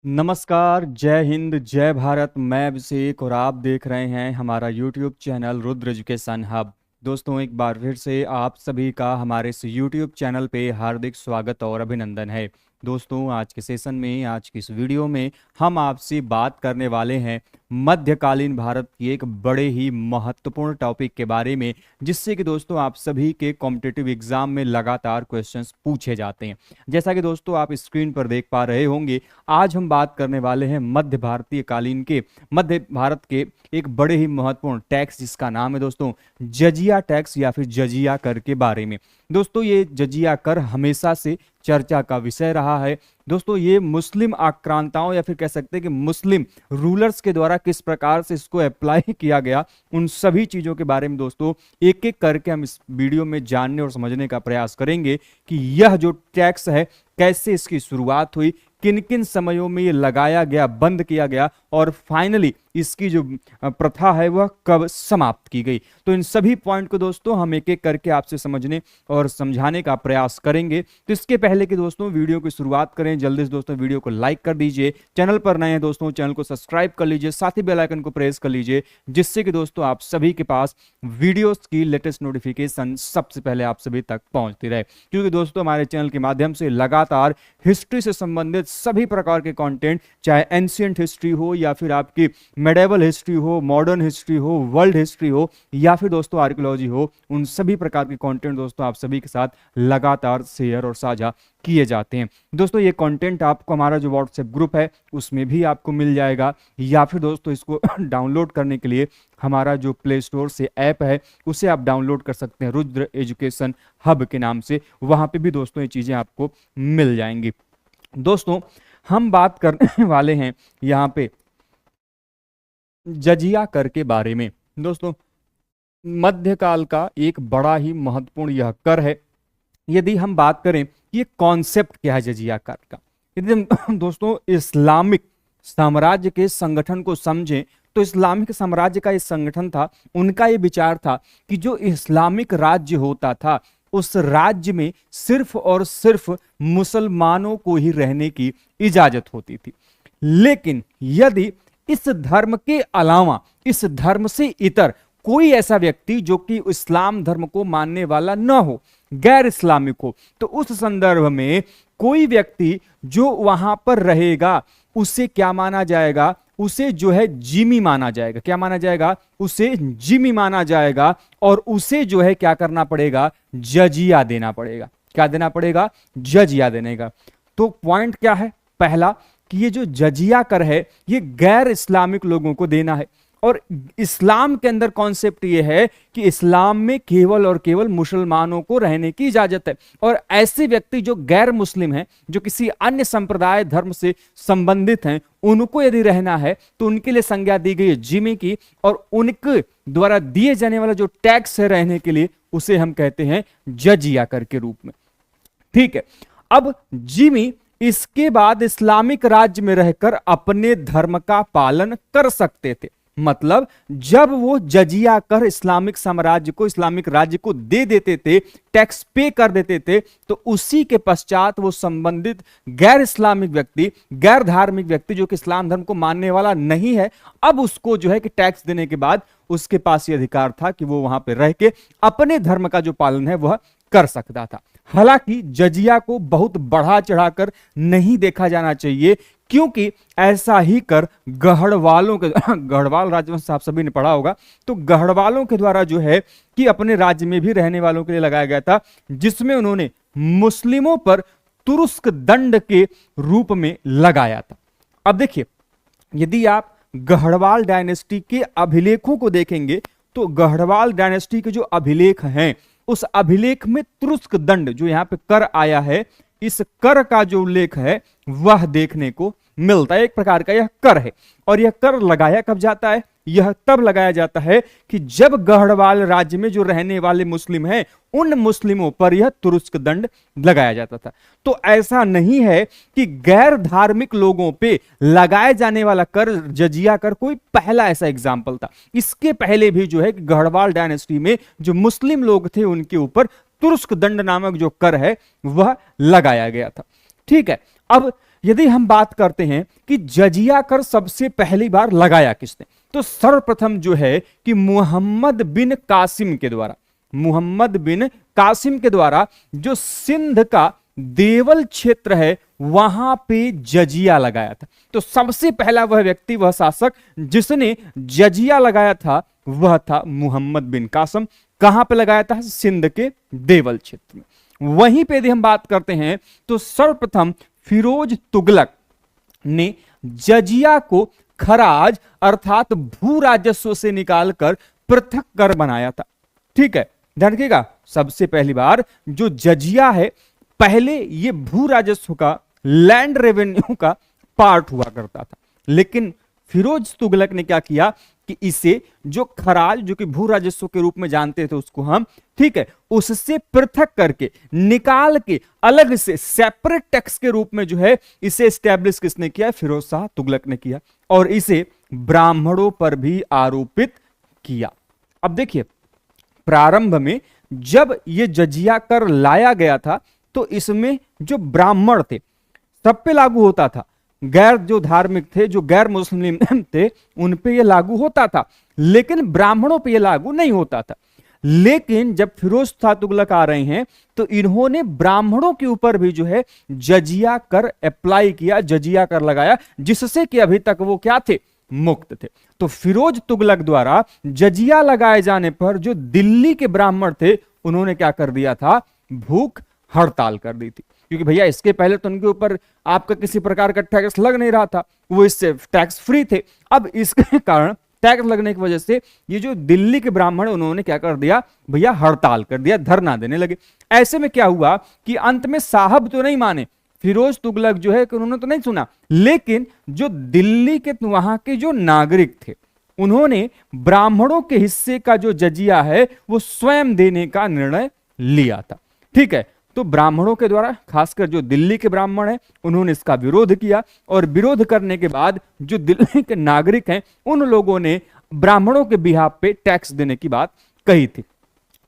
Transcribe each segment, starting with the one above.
नमस्कार, जय हिंद, जय भारत। मैं अभिषेक और आप देख रहे हैं हमारा YouTube channel Rudra education hub. दोस्तों, एक बार फिर से आप सभी का हमारे इस यूट्यूब चैनल पे हार्दिक स्वागत और अभिनंदन है। दोस्तों, आज के सेशन में, आज की इस वीडियो में हम आपसे बात करने वाले हैं मध्यकालीन भारत की एक बड़े ही महत्वपूर्ण टॉपिक के बारे में, जिससे कि दोस्तों आप सभी के कॉम्पिटिटिव एग्जाम में लगातार क्वेश्चंस पूछे जाते हैं। जैसा कि दोस्तों आप स्क्रीन पर देख पा रहे होंगे, आज हम बात करने वाले हैं मध्य भारत के एक बड़े ही महत्वपूर्ण टैक्स, जिसका नाम है दोस्तों जजिया टैक्स या फिर जजिया कर के बारे में। दोस्तों, ये जजिया कर हमेशा से चर्चा का विषय रहा है। दोस्तों, ये मुस्लिम आक्रांताओं या फिर कह सकते हैं कि मुस्लिम रूलर्स के द्वारा किस प्रकार से इसको अप्लाई किया गया, उन सभी चीजों के बारे में दोस्तों एक एक करके हम इस वीडियो में जानने और समझने का प्रयास करेंगे कि यह जो टैक्स है कैसे इसकी शुरुआत हुई, किन किन समयों में ये लगाया गया, बंद किया गया और फाइनली इसकी जो प्रथा है वह कब समाप्त की गई। तो इन सभी पॉइंट को दोस्तों हम एक एक करके आपसे समझने और समझाने का प्रयास करेंगे। तो इसके पहले कि दोस्तों वीडियो की शुरुआत करें, जल्दी से दोस्तों वीडियो को लाइक कर दीजिए। चैनल पर नए हैं दोस्तों, चैनल को सब्सक्राइब कर लीजिए, साथ ही बेल आइकन को प्रेस कर लीजिए, जिससे कि दोस्तों आप सभी के पास वीडियोस की लेटेस्ट नोटिफिकेशन सबसे पहले आप सभी तक पहुंचती रहे। क्योंकि दोस्तों हमारे चैनल के माध्यम से लगातार हिस्ट्री से संबंधित सभी प्रकार के कंटेंट, चाहे एंशिएंट हिस्ट्री हो या फिर आपकी मेडिवल हिस्ट्री हो, मॉडर्न हिस्ट्री हो, वर्ल्ड हिस्ट्री हो या फिर दोस्तों आर्कियोलॉजी हो, उन सभी प्रकार के कंटेंट दोस्तों आप सभी के साथ लगातार शेयर और साझा किए जाते हैं। दोस्तों, ये कंटेंट आपको हमारा जो व्हाट्सएप ग्रुप है उसमें भी आपको मिल जाएगा, या फिर दोस्तों इसको डाउनलोड करने के लिए हमारा जो प्ले स्टोर से ऐप है उसे आप डाउनलोड कर सकते हैं, रुद्र एजुकेशन हब के नाम से। वहां पे भी दोस्तों ये चीजें आपको मिल जाएंगी। दोस्तों, हम बात करने वाले हैं यहाँ पे जजिया कर के बारे में। दोस्तों, मध्यकाल का एक बड़ा ही महत्वपूर्ण यह कर है। यदि हम बात करें ये कॉन्सेप्ट क्या है जजिया कर का, यदि हम दोस्तों इस्लामिक साम्राज्य के संगठन को समझें तो इस्लामिक साम्राज्य का ये संगठन था, उनका ये विचार था कि जो इस्लामिक राज्य होता था उस राज्य में सिर्फ और सिर्फ मुसलमानों को ही रहने की इजाजत होती थी। लेकिन यदि इस धर्म के अलावा, इस धर्म से इतर कोई ऐसा व्यक्ति जो कि इस्लाम धर्म को मानने वाला न हो, गैर इस्लामिक हो, तो उस संदर्भ में कोई व्यक्ति जो वहां पर रहेगा उसे क्या माना जाएगा, उसे जो है जिमी माना जाएगा। क्या माना जाएगा? उसे जिमी माना जाएगा और उसे जो है क्या करना पड़ेगा, जजिया देना पड़ेगा। क्या देना पड़ेगा? जजिया देने का। तो पॉइंट क्या है? पहला कि ये जो जजिया कर है ये गैर इस्लामिक लोगों को देना है, और इस्लाम के अंदर कॉन्सेप्ट ये है कि इस्लाम में केवल और केवल मुसलमानों को रहने की इजाजत है, और ऐसे व्यक्ति जो गैर मुस्लिम हैं, जो किसी अन्य संप्रदाय धर्म से संबंधित हैं, उनको यदि रहना है तो उनके लिए संज्ञा दी गई है जिमी की, और उनके द्वारा दिए जाने वाला जो टैक्स है रहने के लिए उसे हम कहते हैं जजिया कर के रूप में। ठीक है, अब जिमी इसके बाद इस्लामिक राज्य में रहकर अपने धर्म का पालन कर सकते थे। मतलब जब वो जजिया कर इस्लामिक साम्राज्य को, इस्लामिक राज्य को दे देते थे, टैक्स पे कर देते थे, तो उसी के पश्चात वो संबंधित गैर इस्लामिक व्यक्ति, गैर धार्मिक व्यक्ति जो कि इस्लाम धर्म को मानने वाला नहीं है, अब उसको जो है कि टैक्स देने के बाद उसके पास ये अधिकार था कि वो वहां पे रह के अपने धर्म का जो पालन है वह कर सकता था। हालांकि जजिया को बहुत बढ़ा चढ़ाकर नहीं देखा जाना चाहिए, क्योंकि ऐसा ही कर गढ़वालों के गढ़वाल राजवंश आप सभी ने पढ़ा होगा, तो गढ़वालों के द्वारा जो है कि अपने राज्य में भी रहने वालों के लिए लगाया गया था, जिसमें उन्होंने मुस्लिमों पर तुरुस्क दंड के रूप में लगाया था। अब देखिए, यदि आप गढ़वाल डायनेस्टी के अभिलेखों को देखेंगे तो गढ़वाल डायनेस्टी के जो अभिलेख हैं उस अभिलेख में तुरुस्क दंड जो यहां पे कर आया है, इस कर का जो उल्लेख है वह देखने को मिलता है। एक प्रकार का यह कर है, और यह कर लगाया कब जाता है? यह तब लगाया जाता है कि जब गढ़वाल राज्य में जो रहने वाले मुस्लिम हैं उन मुस्लिमों पर यह तुरुस्क दंड लगाया जाता था। तो ऐसा नहीं है कि गैर धार्मिक लोगों पे लगाए जाने वाला कर, जजिया कर, कोई पहला ऐसा एग्जाम्पल था। इसके पहले भी जो है कि गढ़वाल डायनेस्टी में जो मुस्लिम लोग थे उनके ऊपर तुरुस्क दंड नामक जो कर है वह लगाया गया था। ठीक है, अब यदि हम बात करते हैं कि जजिया कर सबसे पहली बार लगाया किसने, तो सर्वप्रथम जो है कि मोहम्मद बिन कासिम के द्वारा, मोहम्मद बिन कासिम के द्वारा जो सिंध का देवल क्षेत्र है वहां पे जजिया लगाया था। तो सबसे पहला वह व्यक्ति, वह शासक जिसने जजिया लगाया था वह था मोहम्मद बिन कासिम। कहां पे लगाया था? सिंध के देवल क्षेत्र में। वहीं पे यदि हम बात करते हैं तो सर्वप्रथम फिरोज तुगलक ने जजिया को खराज अर्थात भू राजस्व से निकालकर पृथक कर बनाया था। ठीक है, ध्यान रखिएगा, सबसे पहली बार जो जजिया है, पहले ये भू राजस्व का, लैंड रेवेन्यू का पार्ट हुआ करता था, लेकिन फिरोज तुगलक ने क्या किया कि इसे जो खराज, जो कि भू राजस्व के रूप में जानते थे उसको हम, ठीक है, उससे पृथक करके निकाल के अलग से सेपरेट टैक्स के रूप में जो है इसे एस्टैब्लिश किसने किया? फिरोज शाह तुगलक ने किया, और इसे ब्राह्मणों पर भी आरोपित किया। अब देखिए, प्रारंभ में जब ये जजिया कर लाया गया था तो इसमें जो ब्राह्मण थे सब पे लागू होता था, गैर जो धार्मिक थे, जो गैर मुस्लिम थे, उन पे ये लागू होता था, लेकिन ब्राह्मणों पे ये लागू नहीं होता था। लेकिन जब फिरोज शाह तुगलक आ रहे हैं तो इन्होंने ब्राह्मणों के ऊपर भी जो है जजिया कर अप्लाई किया, जजिया कर लगाया, जिससे कि अभी तक वो क्या थे? मुक्त थे। तो फिरोज तुगलक द्वारा जजिया लगाए जाने पर जो दिल्ली के ब्राह्मण थे उन्होंने क्या कर दिया था? भूख हड़ताल कर दी थी, क्योंकि भैया इसके पहले तो उनके ऊपर आपका किसी प्रकार का टैक्स लग नहीं रहा था, वो इससे टैक्स फ्री थे। अब इसके कारण टैक्स लगने की वजह से ये जो दिल्ली के ब्राह्मण, उन्होंने क्या कर दिया भैया? हड़ताल कर दिया, धरना देने लगे। ऐसे में क्या हुआ कि अंत में साहब तो नहीं माने, फिरोज तुगलक जो है कि उन्होंने तो नहीं सुना, लेकिन जो दिल्ली के वहां के जो नागरिक थे उन्होंने ब्राह्मणों के हिस्से का जो जजिया है वो स्वयं देने का निर्णय लिया था। ठीक है, तो ब्राह्मणों के द्वारा, खासकर जो दिल्ली के ब्राह्मण हैं, उन्होंने इसका विरोध किया, और विरोध करने के बाद जो दिल्ली के नागरिक हैं उन लोगों ने ब्राह्मणों के बिहाफ पे टैक्स देने की बात कही थी।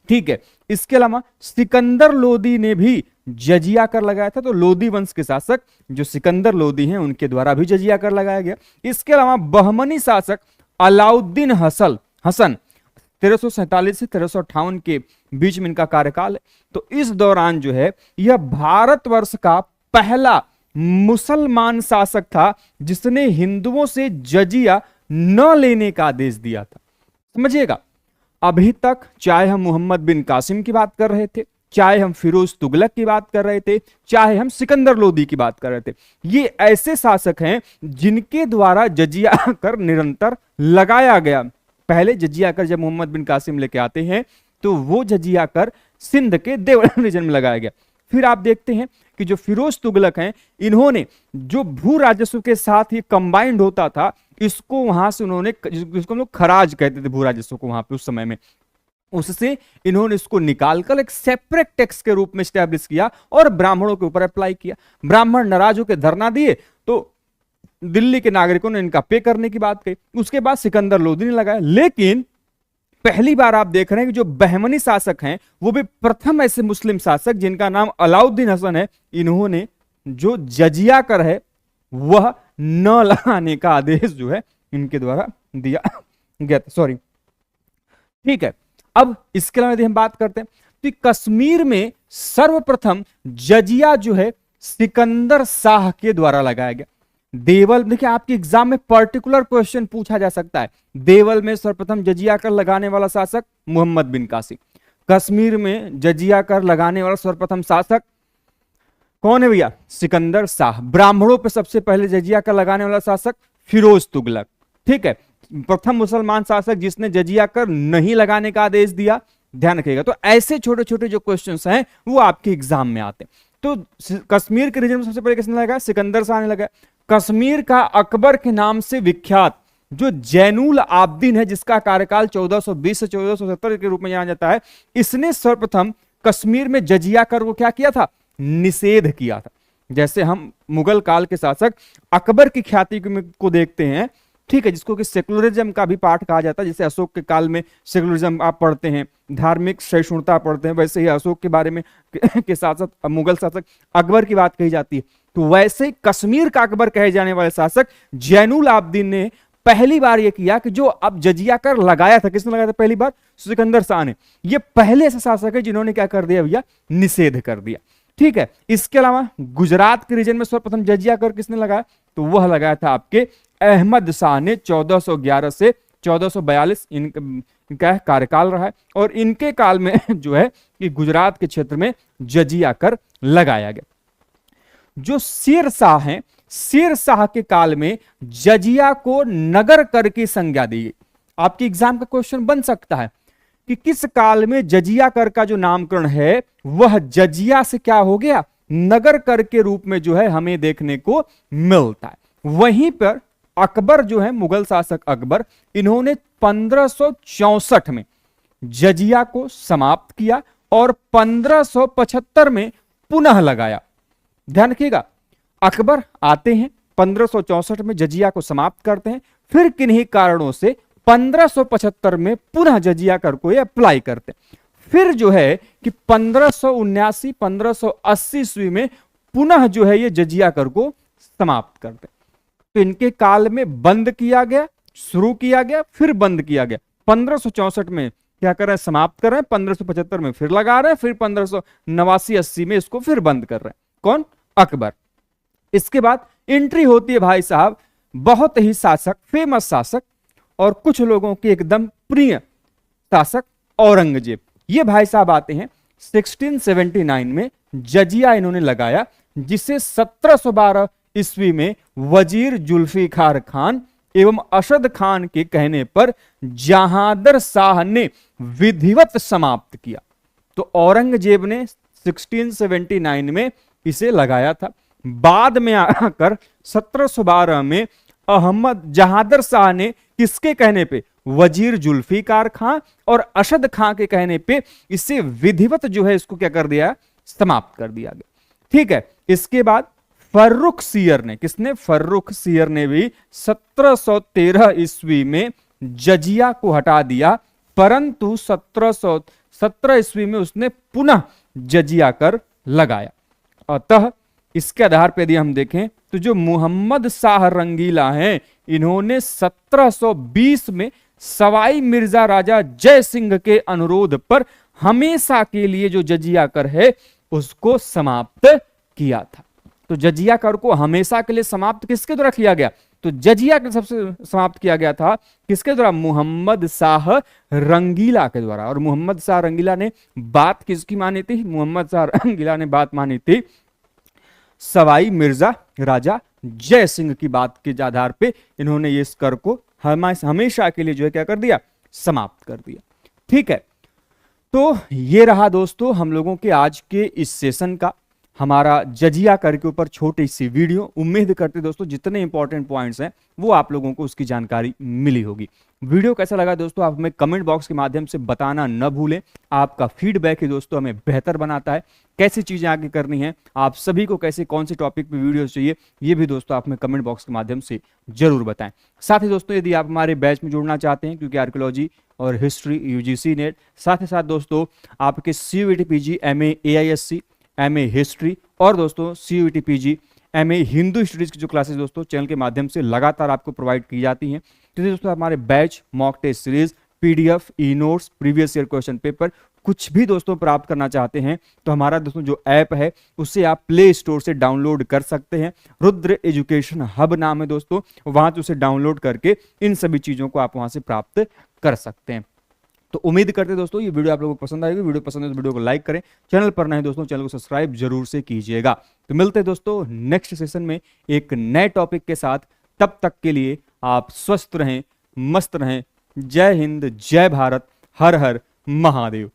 ठीक है, इसके अलावा सिकंदर लोदी ने भी जजिया कर लगाया था, तो लोदी वंश के शासक जो सिकंदर लोदी हैं उनके द्वारा भी जजिया कर लगाया गया। इसके अलावा बहमनी शासक अलाउद्दीन हसन 1347 से 1358 के बीच में इनका कार्यकाल है। तो इस दौरान जो है यह भारतवर्ष का पहला मुसलमान शासक था जिसने हिंदुओं से जजिया न लेने का आदेश दिया था। समझिएगा, अभी तक चाहे हम मोहम्मद बिन कासिम की बात कर रहे थे, चाहे हम फिरोज तुगलक की बात कर रहे थे, चाहे हम सिकंदर लोदी की बात कर रहे थे, ये ऐसे शासक हैं जिनके द्वारा जजिया कर निरंतर लगाया गया। पहले जजिया कर जब मोहम्मद बिन कासिम लेके आते हैं तो वो जजिया कर सिंध के देवल रीजन में लगाया गया। फिर आप देखते हैं कि जो फिरोज तुगलक हैं, इन्होंने जो भू राजस्व के साथ ये कंबाइंड होता था, इसको वहां से उन्होंने, जिसको हम लोग खराज कहते थे भू राजस्व को वहां पे उस समय में, उससे इन्होंने इसको निकालकर एक सेपरेट टैक्स के रूप में स्टैब्लिश किया और ब्राह्मणों के ऊपर अप्लाई किया। ब्राह्मण नाराज होकर धरना दिए तो दिल्ली के नागरिकों ने इनका पे करने की बात कही। उसके बाद सिकंदर लोदी ने लगाया। लेकिन पहली बार आप देख रहे हैं कि जो बहमनी शासक हैं वो भी प्रथम ऐसे मुस्लिम शासक जिनका नाम अलाउद्दीन हसन है, इन्होंने जो जजिया कर है वह न लगाने का आदेश जो है इनके द्वारा दिया गया था। सॉरी, ठीक है। अब इसके अलावा यदि हम बात करते हैं तो कश्मीर में सर्वप्रथम जजिया जो है सिकंदर शाह के द्वारा लगाया गया। देवल, देखिए आपके एग्जाम में पर्टिकुलर क्वेश्चन पूछा जा सकता है। देवल में सर्वप्रथम जजिया कर लगाने वाला शासक मोहम्मद बिन कासिम, कश्मीर में जजिया कर लगाने वाला सर्वप्रथम शासक कौन है भैया? सिकंदर शाह। ब्राह्मणों पे सबसे पहले जजिया कर लगाने वाला शासक फिरोज तुगलक। ठीक है, प्रथम मुसलमान शासक जिसने जजिया कर नहीं लगाने का आदेश दिया। ध्यान रखिएगा, तो ऐसे छोटे छोटे जो क्वेश्चंस हैं वो आपके एग्जाम में आते हैं। तो कश्मीर के रीजन में सबसे पहले किसने लगाया? सिकंदर शाह ने लगाया। कश्मीर का अकबर के नाम से विख्यात जो जैनुल आब्दीन है, जिसका कार्यकाल 1420 से 1470 के रूप में जाना जाता है, इसने सर्वप्रथम कश्मीर में जजिया कर वो क्या किया था? निषेध किया था। जैसे हम मुगल काल के शासक अकबर की ख्याति को देखते हैं, ठीक है, जिसको कि सेकुलरिज्म का भी पाठ कहा जाता है। जैसे अशोक के काल में सेकुलरिज्म आप पढ़ते हैं, धार्मिक सहिष्णुता पढ़ते हैं, वैसे ही अशोक के बारे में के साथ साथ मुगल शासक अकबर की बात कही जाती है। तो वैसे ही कश्मीर का अकबर कहे जाने वाले शासक जैनुल आबदीन ने पहली बार यह किया कि जो अब जजिया कर लगाया था, किसने लगाया था पहली बार? सिकंदर शाह ने। ये पहले ऐसे शासक है जिन्होंने क्या कर दिया भैया? निषेध कर दिया। ठीक है, इसके अलावा गुजरात के रीजन में सर्वप्रथम जजिया कर किसने लगाया? तो वह लगाया था आपके अहमद शाह ने 1411 से 1442 इनका कार्यकाल रहा है, और इनके काल में जो है कि गुजरात के क्षेत्र में जजिया कर लगाया गया। जो शेर शाह हैं, शेर शाह के काल में जजिया को नगर कर की संज्ञा दी गई। आपके एग्जाम का क्वेश्चन बन सकता है कि किस काल में जजिया कर का जो नामकरण है वह जजिया से क्या हो गया? नगर कर के रूप में जो है हमें देखने को मिलता है। वहीं पर अकबर जो है, मुगल शासक अकबर, इन्होंने 1564 में जजिया को समाप्त किया और 1575 में पुनः लगाया। ध्यान रखिएगा, अकबर आते हैं 1564 में जजिया को समाप्त करते हैं, फिर किन्हीं कारणों से 1575 में पुनः जजिया कर को ये अप्लाई करते हैं। फिर जो है कि 1579 1580 ईस्वी में पुनः जो है ये जजिया कर को समाप्त करते हैं। तो इनके काल में बंद किया गया, शुरू किया गया, फिर बंद किया गया। 1564 में क्या कर रहे हैं? समाप्त कर रहे हैं, 1575 में फिर लगा रहे हैं, फिर 1589 80 में इसको फिर बंद कर रहे हैं। कौन? अकबर। इसके बाद एंट्री होती है भाई साहब बहुत ही शासक, फेमस शासक और कुछ लोगों के एकदम प्रिय शासक औरंगजेब। ये भाई साहब आते हैं 1679 में जजिया इन्होंने लगाया, जिसे 1712 ईस्वी में वजीर जुल्फिकार खान एवं अशद खान के कहने पर जहांदर शाह ने विधिवत समाप्त किया। तो औरंगजेब ने 1679 में इसे लगाया था। बाद में आकर 1712 में अहमद जहांदर शाह ने किसके कहने पे? वजीर जुल्फिकार खां और अशद खां के कहने पे इसे विधिवत जो है इसको क्या कर दिया? समाप्त कर दिया गया। ठीक है, इसके बाद फर्रुख सियर ने, किसने? फर्रुख सियर ने भी 1713 ईस्वी में जजिया को हटा दिया, परंतु 1717 ईस्वी में उसने पुनः जजिया कर लगाया। अतः इसके आधार पर यदि हम देखें तो जो मोहम्मद शाह रंगीला हैं, इन्होंने 1720 में सवाई मिर्जा राजा जय सिंह के अनुरोध पर हमेशा के लिए जो जजिया कर है उसको समाप्त किया था। तो जजिया कर को हमेशा के लिए समाप्त किसके द्वारा किया गया? तो जजिया के सबसे समाप्त किया गया था किसके द्वारा? मोहम्मद शाह रंगीला के द्वारा। और मोहम्मद शाह रंगीला ने बात किसकी मानी थी? मोहम्मद शाह रंगीला ने बात मानी थी सवाई मिर्जा राजा जय सिंह की बात के आधार पे इन्होंने इस कर को हमेशा के लिए जो है क्या कर दिया? समाप्त कर दिया। ठीक है, तो ये रहा दोस्तों हम लोगों के आज के इस सेशन का हमारा जजिया कर के ऊपर छोटी सी वीडियो। उम्मीद करते दोस्तों जितने इंपॉर्टेंट पॉइंट्स हैं वो आप लोगों को उसकी जानकारी मिली होगी। वीडियो कैसा लगा दोस्तों आप हमें कमेंट बॉक्स के माध्यम से बताना न भूलें। आपका फीडबैक ही दोस्तों हमें बेहतर बनाता है। कैसी चीजें आगे करनी है, आप सभी को कैसे कौन से टॉपिक पे वीडियोस चाहिए, ये भी दोस्तों आप हमें कमेंट बॉक्स के माध्यम से जरूर बताएं। साथ ही दोस्तों यदि आप हमारे बैच में जुड़ना चाहते हैं, क्योंकि आर्कियोलॉजी और हिस्ट्री यूजीसी नेट, साथ ही साथ दोस्तों आपके CUET PG MA AISC MA history और दोस्तों CUET PG MA Hindu studies की जो क्लासेस दोस्तों चैनल के माध्यम से लगातार आपको प्रोवाइड की जाती हैं। तो दोस्तों हमारे batch, mock test series, PDF, e notes, previous year question paper कुछ भी दोस्तों प्राप्त करना चाहते हैं तो हमारा दोस्तों जो ऐप है उससे आप प्ले स्टोर से डाउनलोड कर सकते हैं। रुद्र एजुकेशन हब नाम है दोस्तों, वहां से उसे डाउनलोड करके इन सभी चीजों को आप वहां से प्राप्त कर सकते हैं। तो उम्मीद करते हैं दोस्तों ये वीडियो आप लोगों को पसंद आएगी। वीडियो पसंद है तो वीडियो को लाइक करें, चैनल पर नए दोस्तों चैनल को सब्सक्राइब जरूर से कीजिएगा। तो मिलते हैं दोस्तों नेक्स्ट सेशन में एक नए टॉपिक के साथ। तब तक के लिए आप स्वस्थ रहें, मस्त रहें। जय हिंद, जय भारत, हर हर महादेव।